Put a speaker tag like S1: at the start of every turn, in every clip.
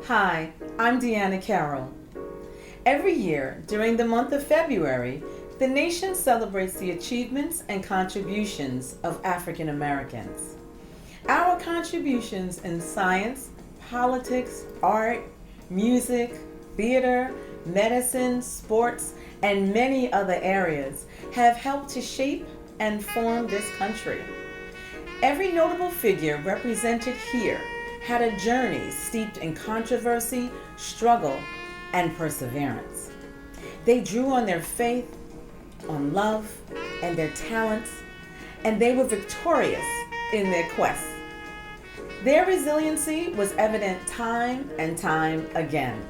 S1: Hi, I'm Deanna Carroll. Every year, during the month of February, the nation celebrates the achievements and contributions of African Americans. Our contributions in science, politics, art, music, theater, medicine, sports, and many other areas have helped to shape and form this country. Every notable figure represented here had a journey steeped in controversy, struggle, and perseverance. They drew on their faith, on love, and their talents, and they were victorious in their quest. Their resiliency was evident time and time again.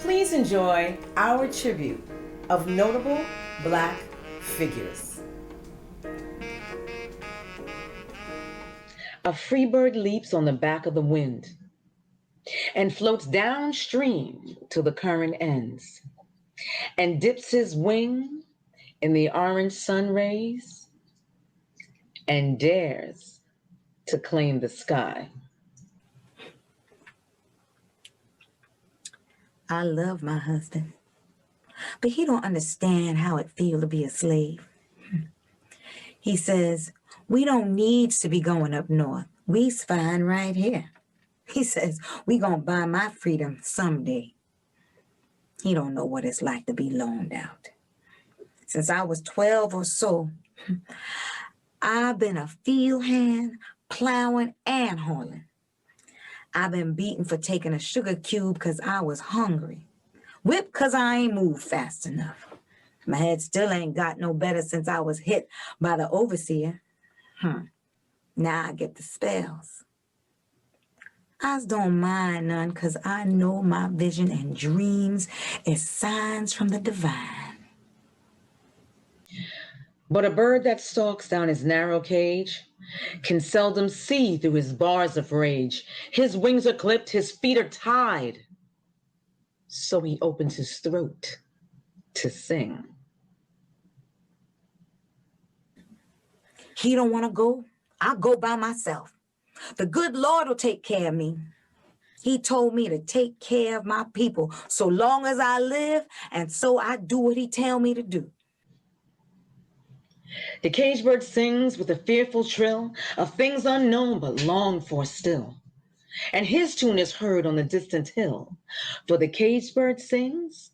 S1: Please enjoy our tribute of notable Black figures. A free bird leaps on the back of the wind and floats downstream till the current ends and dips his wing in the orange sun rays and dares to claim the sky.
S2: I love my husband, but he don't understand how it feels to be a slave. He says, we don't need to be going up north. We's fine right here. He says, we gonna buy my freedom someday. He don't know what it's like to be loaned out. Since I was 12 or so, I've been a field hand, plowing and hauling. I've been beaten for taking a sugar cube because I was hungry. Whipped because I ain't moved fast enough. My head still ain't got no better since I was hit by the overseer. Now I get the spells. I just don't mind none because I know my vision and dreams is signs from the divine.
S1: But a bird that stalks down his narrow cage can seldom see through his bars of rage. His wings are clipped, his feet are tied. So he opens his throat to sing.
S2: He don't want to go. I'll go by myself. The good Lord will take care of me. He told me to take care of my people so long as I live, and so I do what he tell me to do.
S1: The cage bird sings with a fearful trill of things unknown but longed for still. And his tune is heard on the distant hill, for the cage bird sings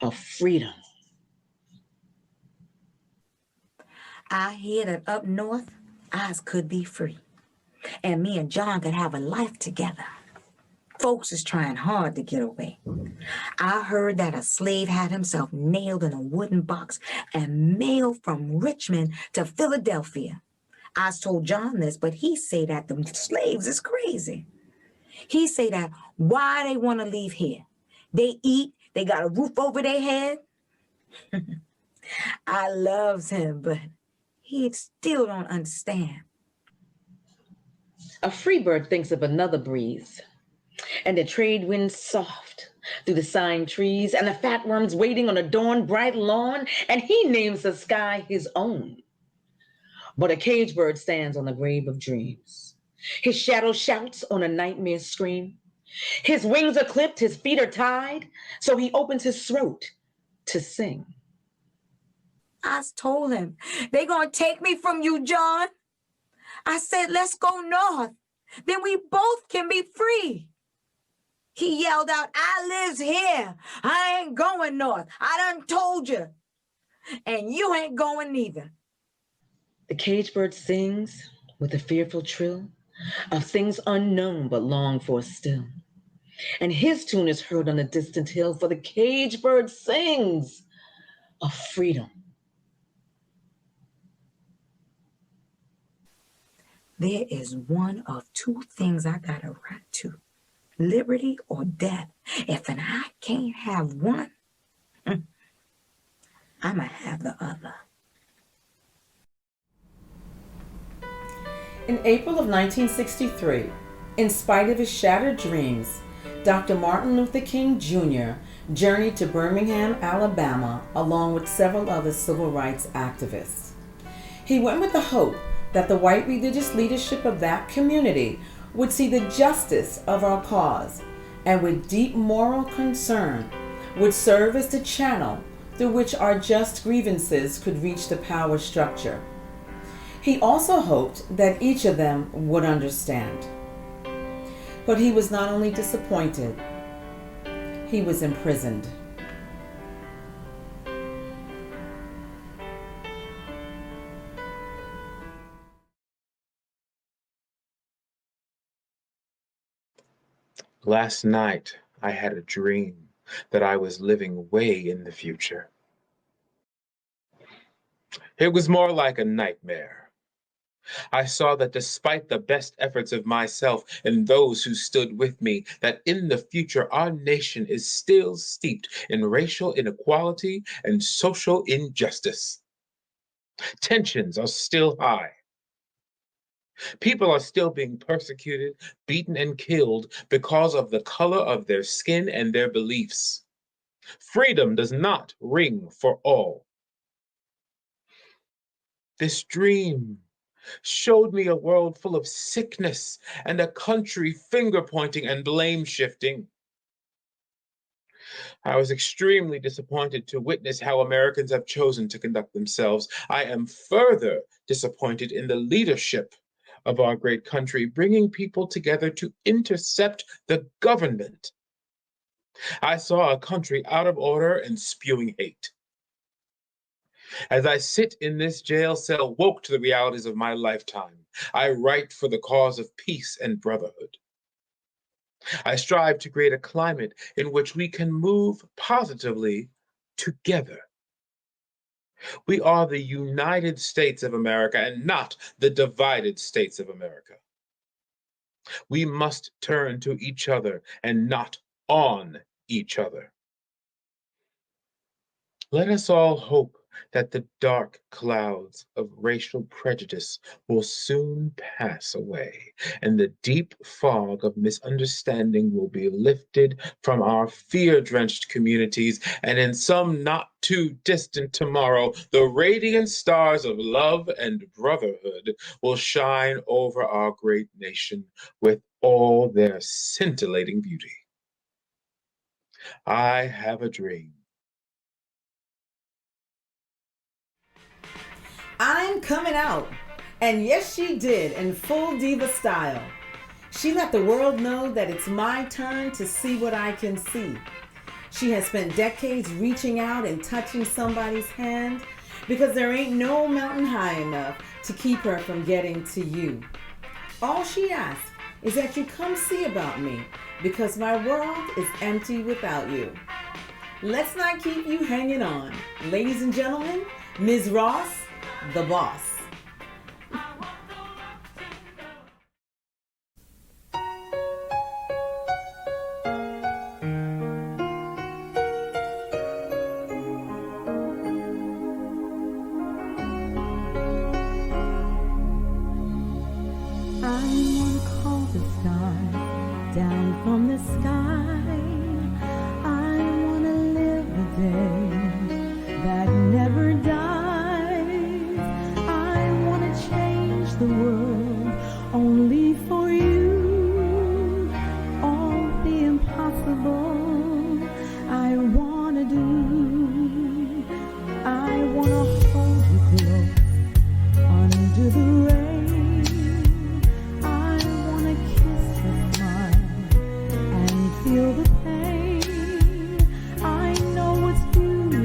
S1: of freedom.
S2: I hear that up north, eyes could be free, and me and John could have a life together. Folks is trying hard to get away. I heard that a slave had himself nailed in a wooden box and mailed from Richmond to Philadelphia. I told John this, but he say that the slaves is crazy. He say that why they want to leave here. They eat, they got a roof over their head. I loves him, but he still don't understand.
S1: A free bird thinks of another breeze, and the trade winds soft through the sighing trees, and the fat worms waiting on a dawn bright lawn, and he names the sky his own. But a cage bird stands on the grave of dreams. His shadow shouts on a nightmare scream. His wings are clipped, his feet are tied, so he opens his throat to sing.
S2: I told him, they gonna take me from you, John. I said, let's go north. Then we both can be free. He yelled out, I lives here. I ain't going north. I done told you. And you ain't going neither.
S1: The cage bird sings with a fearful trill of things unknown but longed for still. And his tune is heard on a distant hill, for the cage bird sings of freedom.
S2: There is one of two things I got a right to, liberty or death. If I can't have one, I'ma have the other.
S1: In April of 1963, in spite of his shattered dreams, Dr. Martin Luther King Jr. journeyed to Birmingham, Alabama, along with several other civil rights activists. He went with the hope that the white religious leadership of that community would see the justice of our cause and with deep moral concern would serve as the channel through which our just grievances could reach the power structure. He also hoped that each of them would understand. But he was not only disappointed, he was imprisoned.
S3: Last night, I had a dream that I was living way in the future. It was more like a nightmare. I saw that despite the best efforts of myself and those who stood with me, that in the future our nation is still steeped in racial inequality and social injustice. Tensions are still high. People are still being persecuted, beaten, and killed because of the color of their skin and their beliefs. Freedom does not ring for all. This dream showed me a world full of sickness and a country finger-pointing and blame-shifting. I was extremely disappointed to witness how Americans have chosen to conduct themselves. I am further disappointed in the leadership of our great country, bringing people together to intercept the government. I saw a country out of order and spewing hate. As I sit in this jail cell, woke to the realities of my lifetime, I write for the cause of peace and brotherhood. I strive to create a climate in which we can move positively together. We are the United States of America and not the divided states of America. We must turn to each other and not on each other. Let us all hope that the dark clouds of racial prejudice will soon pass away, and the deep fog of misunderstanding will be lifted from our fear-drenched communities, and in some not too distant tomorrow, the radiant stars of love and brotherhood will shine over our great nation with all their scintillating beauty. I have a dream.
S1: I'm coming out. And yes, she did, in full diva style. She let the world know that it's my turn to see what I can see. She has spent decades reaching out and touching somebody's hand because there ain't no mountain high enough to keep her from getting to you. All she asks is that you come see about me because my world is empty without you. Let's not keep you hanging on. Ladies and gentlemen, Ms. Ross, the boss.
S4: Down from the sky, I wanna live a day that never dies. I wanna change the world only for you. All the impossible I wanna do. I wanna hold you close under the rain. Feel the pain. I know what's beautiful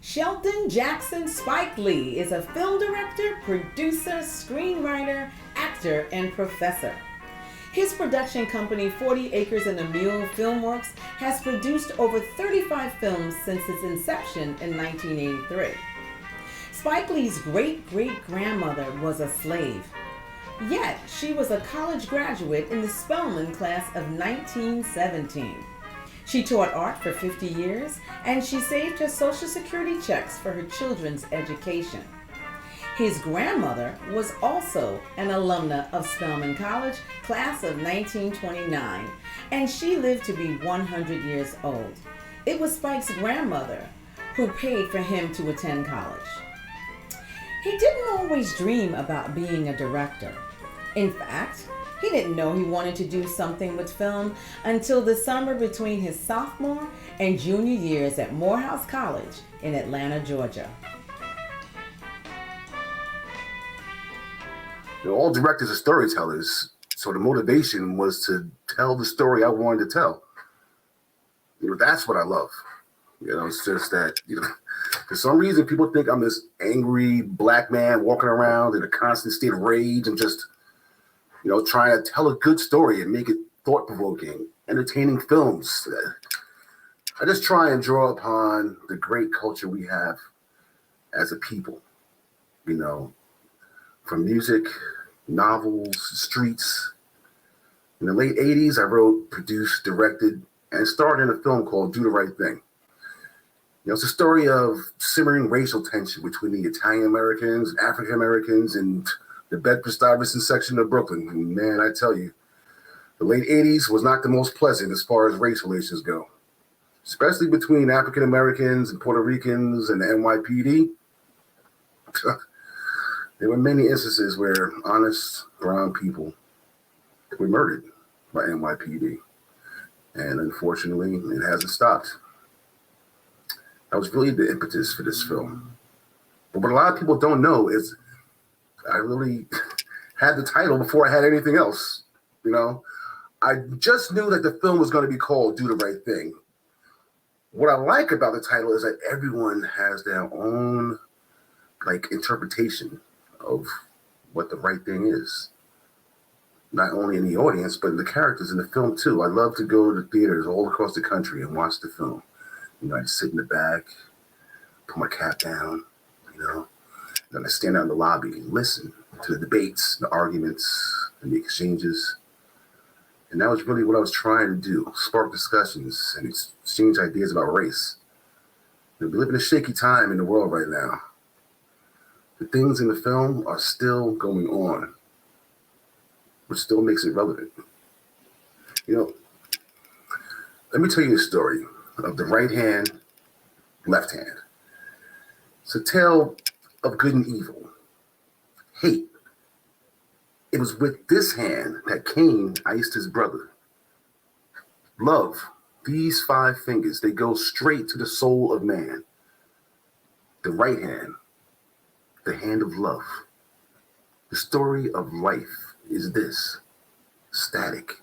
S1: Shelton Jackson Spike Lee is a film director, producer, screenwriter, actor, and professor. His production company, 40 Acres and a Mule Filmworks, has produced over 35 films since its inception in 1983. Spike Lee's great-great-grandmother was a slave. Yet, she was a college graduate in the Spelman class of 1917. She taught art for 50 years, and she saved her Social Security checks for her children's education. His grandmother was also an alumna of Spelman College, class of 1929, and she lived to be 100 years old. It was Spike's grandmother who paid for him to attend college. He didn't always dream about being a director. In fact, he didn't know he wanted to do something with film until the summer between his sophomore and junior years at Morehouse College in Atlanta, Georgia.
S5: All directors are storytellers, so the motivation was to tell the story I wanted to tell. That's what I love. It's just that, for some reason, people think I'm this angry black man walking around in a constant state of rage and just, trying to tell a good story and make it thought-provoking, entertaining films. I just try and draw upon the great culture we have as a people, from music, novels, streets. In the late 80s, I wrote, produced, directed, and starred in a film called Do the Right Thing. It's a story of simmering racial tension between the Italian Americans, African Americans, and the Bedford-Stuyvesant section of Brooklyn. And man, I tell you, the late 80s was not the most pleasant as far as race relations go, especially between African Americans and Puerto Ricans and the NYPD. There were many instances where honest brown people were murdered by NYPD. And unfortunately, it hasn't stopped. That was really the impetus for this film. But what a lot of people don't know is I really had the title before I had anything else. I just knew that the film was going to be called Do the Right Thing. What I like about the title is that everyone has their own interpretation of what the right thing is. Not only in the audience, but in the characters in the film too. I love to go to theaters all across the country and watch the film. I'd sit in the back, put my cap down, then I stand out in the lobby and listen to the debates, the arguments, and the exchanges. And that was really what I was trying to do, spark discussions and exchange ideas about race. We live in a shaky time in the world right now. The things in the film are still going on, which still makes it relevant. Let me tell you a story of the right hand, left hand. It's a tale of good and evil, hate. It was with this hand that Cain iced his brother. Love, these 5 fingers, they go straight to the soul of man. The right hand, the hand of love. The story of life is this, static.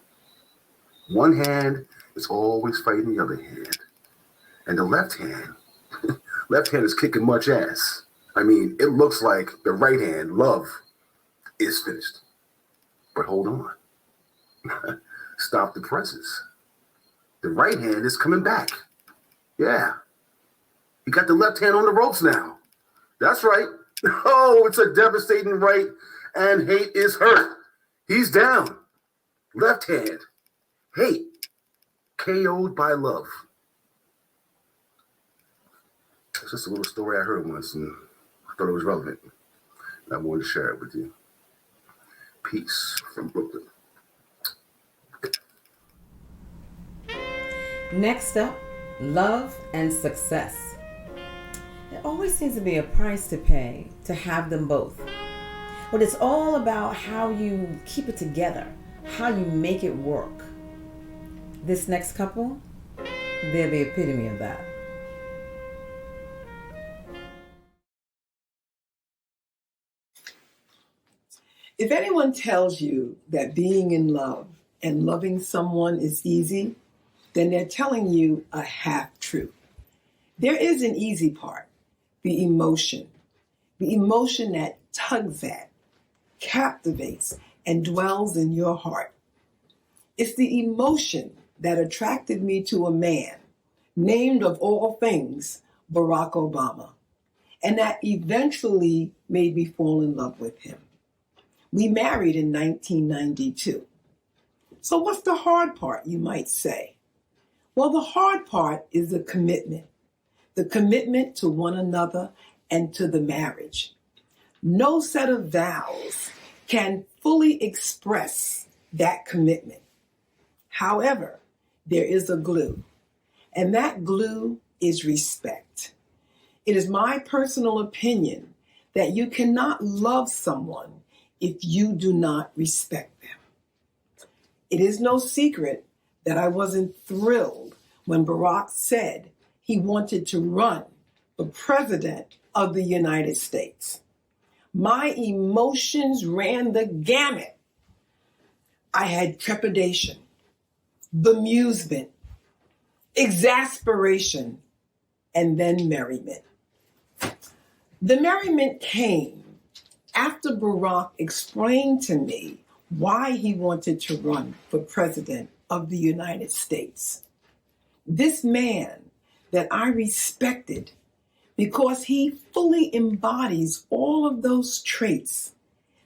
S5: One hand is always fighting the other hand. And the left hand is kicking much ass. It looks like the right hand, love, is finished. But hold on. Stop the presses. The right hand is coming back. Yeah. You got the left hand on the ropes now. That's right. Oh, it's a devastating right, and hate is hurt. He's down. Left hand, hate, KO'd by love. It's just a little story I heard once, and I thought it was relevant. And I wanted to share it with you. Peace from Brooklyn.
S1: Next up, love and success. There always seems to be a price to pay to have them both. But it's all about how you keep it together, how you make it work. This next couple, they're the epitome of that.
S6: If anyone tells you that being in love and loving someone is easy, then they're telling you a half truth. There is an easy part, the emotion that tugs at, captivates, and dwells in your heart. It's the emotion that attracted me to a man named, of all things, Barack Obama, and that eventually made me fall in love with him. We married in 1992. So what's the hard part, you might say? Well, the hard part is the commitment to one another and to the marriage. No set of vows can fully express that commitment. However, there is a glue, and that glue is respect. It is my personal opinion that you cannot love someone if you do not respect them. It is no secret that I wasn't thrilled when Barack said he wanted to run for president of the United States. My emotions ran the gamut. I had trepidation, bemusement, exasperation, and then merriment. The merriment came after Barack explained to me why he wanted to run for president of the United States. This man that I respected because he fully embodies all of those traits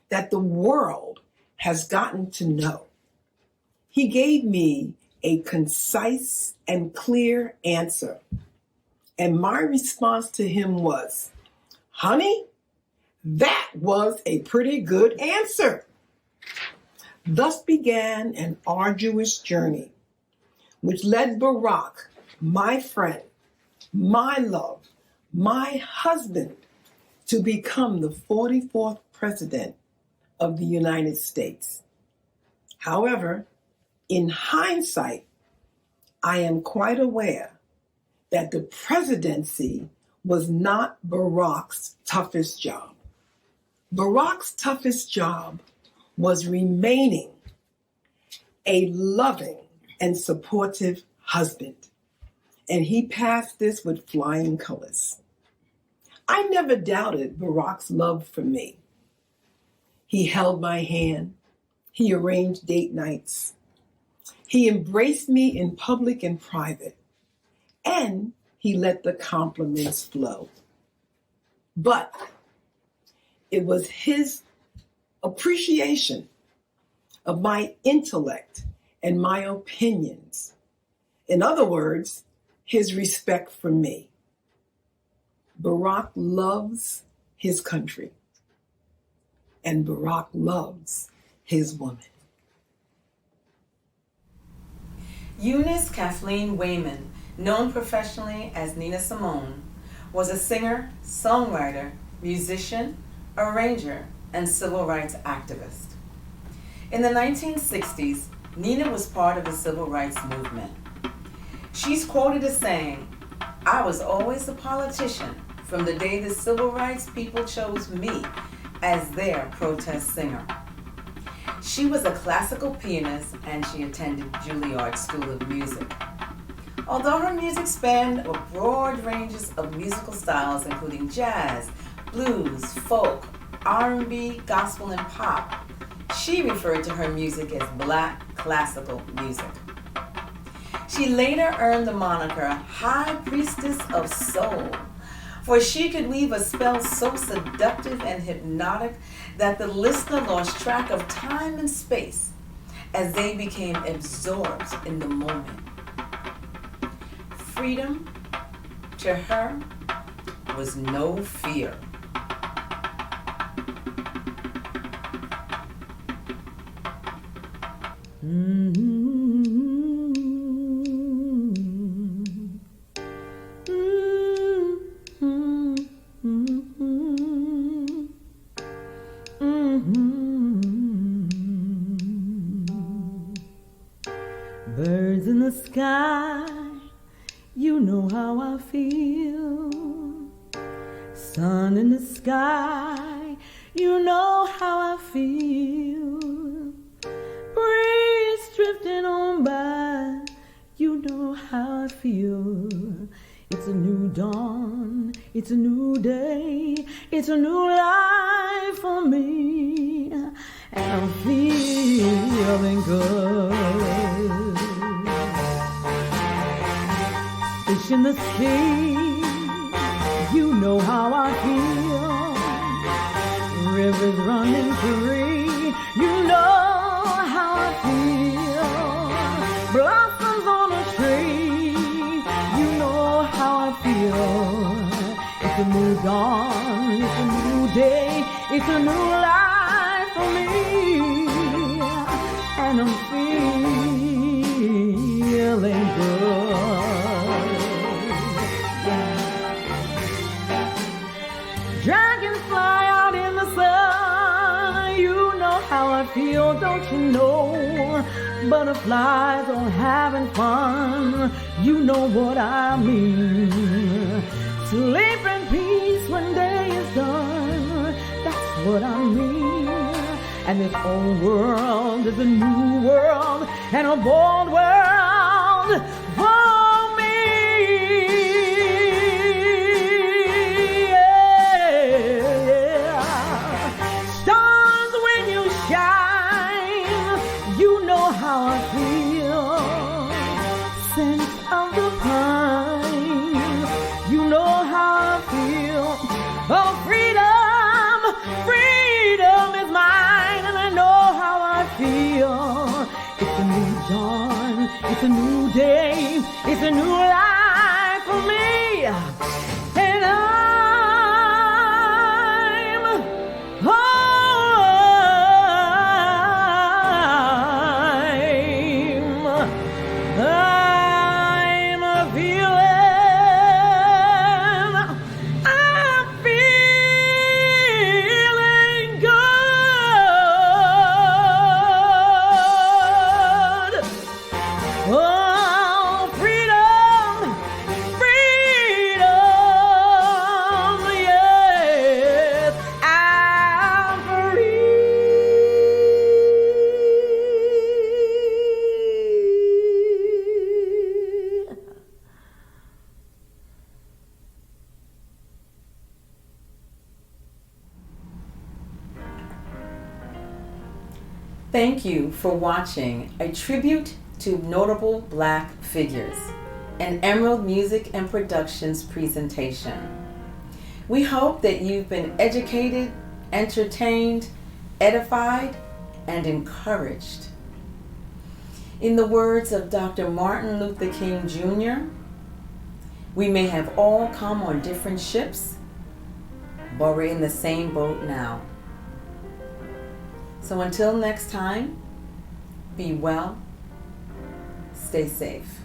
S6: that the world has gotten to know. He gave me a concise and clear answer. And my response to him was, honey, that was a pretty good answer. Thus began an arduous journey, which led Barack, my friend, my love, my husband, to become the 44th president of the United States. However, in hindsight, I am quite aware that the presidency was not Barack's toughest job. Barack's toughest job was remaining a loving and supportive husband. And he passed this with flying colors. I never doubted Barack's love for me. He held my hand. He arranged date nights. He embraced me in public and private. And he let the compliments flow. But it was his appreciation of my intellect and my opinions. In other words, his respect for me. Barack loves his country, and Barack loves his woman.
S1: Eunice Kathleen Wayman, known professionally as Nina Simone, was a singer, songwriter, musician, arranger, and civil rights activist. In the 1960s, Nina was part of the civil rights movement. She's quoted as saying, "I was always a politician from the day the civil rights people chose me as their protest singer." She was a classical pianist and she attended Juilliard School of Music. Although her music spanned a broad ranges of musical styles including jazz, blues, folk, R&B, gospel, and pop, she referred to her music as Black classical music. She later earned the moniker High Priestess of Soul, for she could weave a spell so seductive and hypnotic that the listener lost track of time and space as they became absorbed in the moment. Freedom, to her, was no fear.
S4: Birds in the sky, you know how I feel. Sun in the sky, you know how I feel. Breeze drifting on by, you know how I feel. It's a new dawn, it's a new day, it's a new life for me, and I'm feeling good. Fish in the sea, you know how I feel. Rivers running free, you know how I feel. Blossoms on a tree, you know how I feel. It's a new dawn, it's a new day, it's a new life for me, and I'm feeling good. Dragonfly out in the sun, you know how I feel, don't you know? Butterflies all having fun, you know what I mean. Sleep in peace when day is done, that's what I mean. And this whole world is a new world and a bold world for me. Yeah. Stars when you shine, you know how I feel. Scent of the pine, you know how I feel. Oh, freedom, freedom is mine, and I know how I feel. It's a new dawn, it's a new day, it's a new life for me, and I'm feeling good. Oh, freedom, freedom, yes, I'm free.
S1: Thank you for watching a tribute to notable Black figures, an Emerald Music and Productions presentation. We hope that you've been educated, entertained, edified, and encouraged. In the words of Dr. Martin Luther King Jr., we may have all come on different ships, but we're in the same boat now. So until next time, be well, stay safe.